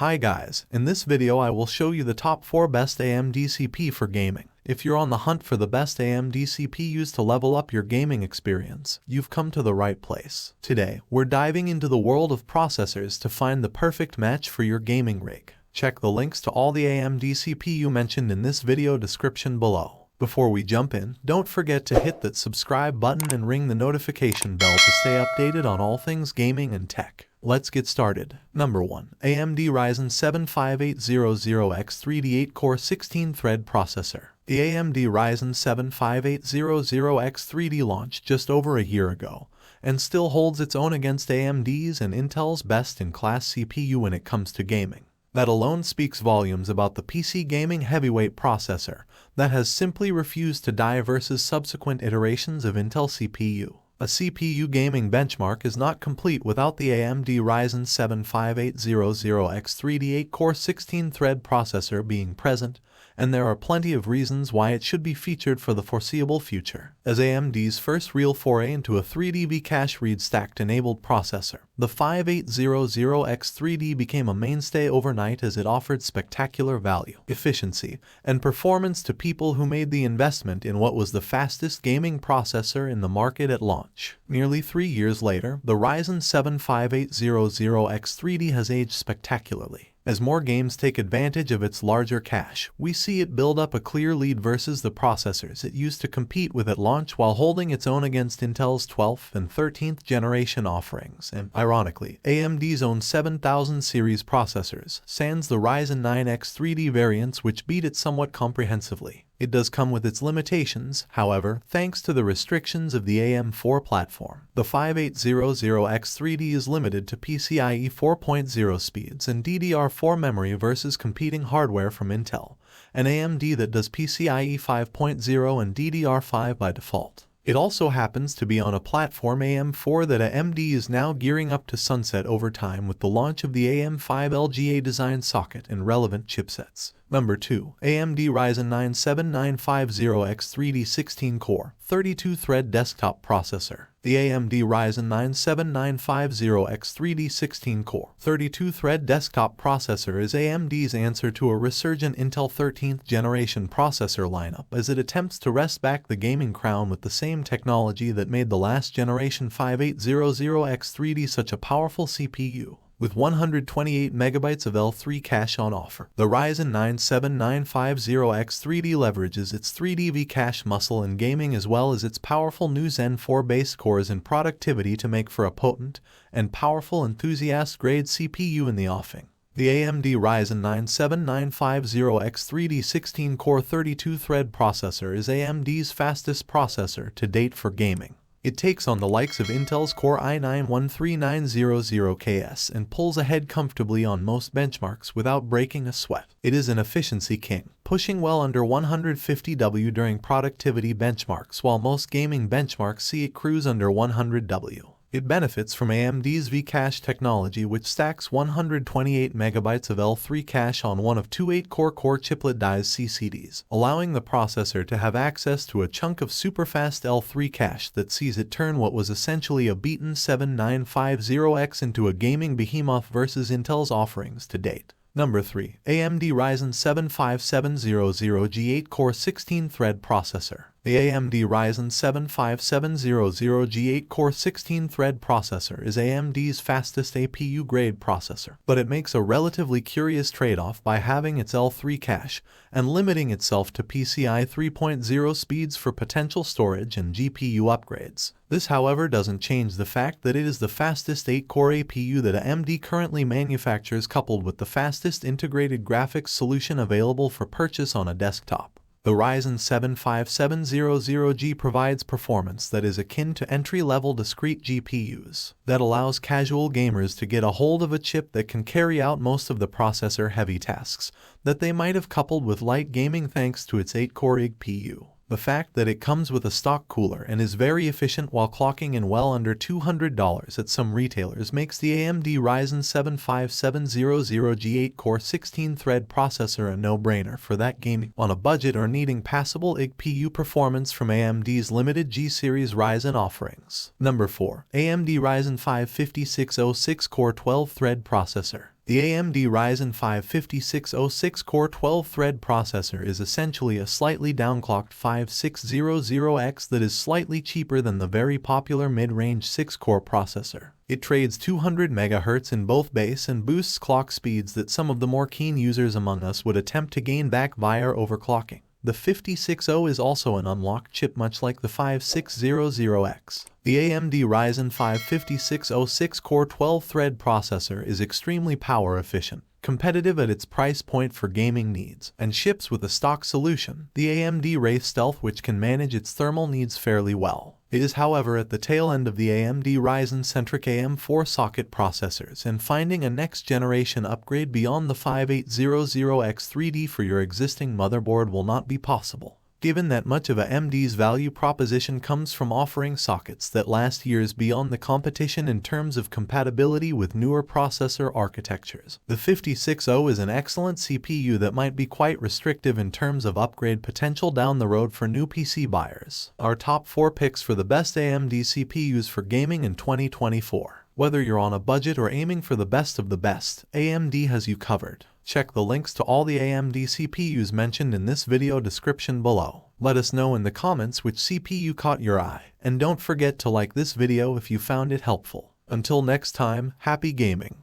Hi guys, in this video I will show you the top 4 best AMD CPU for gaming. If you're on the hunt for the best AMD CPUs to level up your gaming experience, you've come to the right place. Today, we're diving into the world of processors to find the perfect match for your gaming rig. Check the links to all the AMD CPU mentioned in this video description below. Before we jump in, don't forget to hit that subscribe button and ring the notification bell to stay updated on all things gaming and tech. Let's get started. Number 1. AMD Ryzen 7 5800X3D 8-core 16-thread processor. The AMD Ryzen 7 5800X3D launched just over a year ago, and still holds its own against AMD's and Intel's best-in-class CPU when it comes to gaming. That alone speaks volumes about the PC gaming heavyweight processor that has simply refused to die versus subsequent iterations of Intel CPU. A CPU gaming benchmark is not complete without the AMD Ryzen 7 5800X3D 8-core 16-thread processor being present, and there are plenty of reasons why it should be featured for the foreseeable future. As AMD's first real foray into a 3D V-cache read-stacked-enabled processor, the 5800X3D became a mainstay overnight as it offered spectacular value, efficiency, and performance to people who made the investment in what was the fastest gaming processor in the market at launch. Nearly 3 years later, the Ryzen 7 5800X3D has aged spectacularly. As more games take advantage of its larger cache, we see it build up a clear lead versus the processors it used to compete with at launch while holding its own against Intel's 12th and 13th generation offerings, and, ironically, AMD's own 7000 series processors, sans the Ryzen 9 X3D variants which beat it somewhat comprehensively. It does come with its limitations, however, thanks to the restrictions of the AM4 platform. The 5800X3D is limited to PCIe 4.0 speeds and DDR4 memory versus competing hardware from Intel, and AMD that does PCIe 5.0 and DDR5 by default. It also happens to be on a platform AM4 that AMD is now gearing up to sunset over time with the launch of the AM5 LGA design socket and relevant chipsets. Number 2. AMD Ryzen 9 7950X3D 16-core, 32-thread desktop processor. The AMD Ryzen 9 7950X3D 16-core, 32-thread desktop processor is AMD's answer to a resurgent Intel 13th generation processor lineup as it attempts to wrest back the gaming crown with the same technology that made the last generation 5800X3D such a powerful CPU. With 128 MB of L3 cache on offer, the Ryzen 9 7950X3D leverages its 3D V-cache muscle in gaming as well as its powerful new Zen 4-based cores in productivity to make for a potent and powerful enthusiast-grade CPU in the offing. The AMD Ryzen 9 7950X3D 16-core 32-thread processor is AMD's fastest processor to date for gaming. It takes on the likes of Intel's Core i9-13900KS and pulls ahead comfortably on most benchmarks without breaking a sweat. It is an efficiency king, pushing well under 150W during productivity benchmarks while most gaming benchmarks see it cruise under 100W. It benefits from AMD's V-cache technology which stacks 128 MB of L3 cache on one of two 8-core chiplet dies CCDs, allowing the processor to have access to a chunk of super-fast L3 cache that sees it turn what was essentially a beaten 7950X into a gaming behemoth versus Intel's offerings to date. Number 3. AMD Ryzen 7 5700G 8-core 16-thread processor. The AMD Ryzen 7 5700G 8-core 16-thread processor is AMD's fastest APU-grade processor, but it makes a relatively curious trade-off by having its L3 cache and limiting itself to PCI 3.0 speeds for potential storage and GPU upgrades. This, however, doesn't change the fact that it is the fastest 8-core APU that AMD currently manufactures coupled with the fastest integrated graphics solution available for purchase on a desktop. The Ryzen 7 5700G provides performance that is akin to entry-level discrete GPUs that allows casual gamers to get a hold of a chip that can carry out most of the processor-heavy tasks that they might have coupled with light gaming thanks to its 8-core IGPU. The fact that it comes with a stock cooler and is very efficient while clocking in well under $200 at some retailers makes the AMD Ryzen 7 5700G 8-core 16-thread processor a no-brainer for that gaming on a budget or needing passable IGPU performance from AMD's limited G-series Ryzen offerings. Number 4. AMD Ryzen 5 5606 core 12-thread processor. The AMD Ryzen 5 5606 Core 12-thread processor is essentially a slightly downclocked 5600X that is slightly cheaper than the very popular mid-range 6-core processor. It trades 200 MHz in both base and boosts clock speeds that some of the more keen users among us would attempt to gain back via overclocking. The 5600 is also an unlocked chip much like the 5600X. The AMD Ryzen 5 5606 Core 12-thread processor is extremely power efficient, competitive at its price point for gaming needs, and ships with a stock solution, the AMD Wraith Stealth, which can manage its thermal needs fairly well. It is, however, at the tail end of the AMD Ryzen-centric AM4 socket processors, and finding a next-generation upgrade beyond the 5800X3D for your existing motherboard will not be possible, given that much of AMD's value proposition comes from offering sockets that last years beyond the competition in terms of compatibility with newer processor architectures. The 5600 is an excellent CPU that might be quite restrictive in terms of upgrade potential down the road for new PC buyers. Our top 4 picks for the best AMD CPUs for gaming in 2024. Whether you're on a budget or aiming for the best of the best, AMD has you covered. Check the links to all the AMD CPUs mentioned in this video description below. Let us know in the comments which CPU caught your eye, and don't forget to like this video if you found it helpful. Until next time, happy gaming!